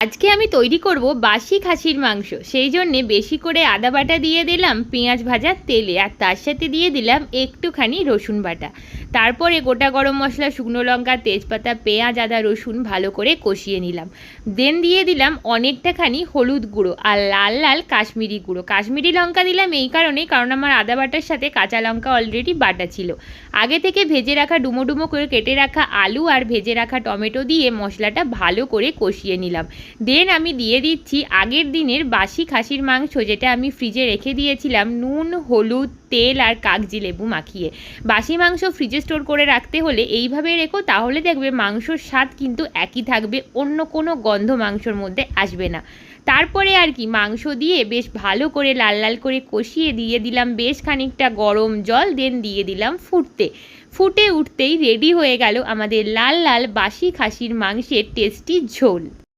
আজকে আমি তৈরি করব বাসি খাসির মাংস। সেই জন্যে বেশি করে আদা বাটা দিয়ে দিলাম পেঁয়াজ ভাজার তেলে, আর তার সাথে দিয়ে দিলাম একটুখানি রসুন বাটা। তারপরে গোটা গরম মশলা, শুকনো লঙ্কা, তেজপাতা, পেঁয়াজ, আদা, রসুন ভালো করে কষিয়ে নিলাম। দেন দিয়ে দিলাম অনেকটাখানি হলুদ গুঁড়ো আর লাল লাল কাশ্মীরি গুঁড়ো। কাশ্মীরি লঙ্কা দিলাম এই কারণে, কারণ আমার আদা বাটার সাথে কাঁচা লঙ্কা অলরেডি বাটা ছিল। আগে থেকে ভেজে রাখা ডুমো ডুমো করে কেটে রাখা আলু আর ভেজে রাখা টমেটো দিয়ে মশলাটা ভালো করে কষিয়ে নিলাম। দেন আমি দিয়ে দিচ্ছি আগের দিনের বাসি খাসির মাংস, যেটা আমি ফ্রিজে রেখে দিয়েছিলাম নুন, হলুদ, তেল আর কাগজি লেবু মাখিয়ে। বাসি মাংস ফ্রিজে স্টোর করে রাখতে হলে এইভাবে রেখো, তাহলে দেখবে মাংসর স্বাদ কিন্তু একই থাকবে, অন্য কোনো গন্ধ মাংসর মধ্যে আসবে না। তারপরে আর কি মাংস দিয়ে বেশ ভালো করে লাল লাল করে কষিয়ে দিয়ে দিলাম বেশ খানিকটা গরম জল। দেন দিয়ে দিলাম ফুটে উঠতেই রেডি হয়ে গেল আমাদের লাল লাল বাসি খাসির মাংসের টেস্টি ঝোল।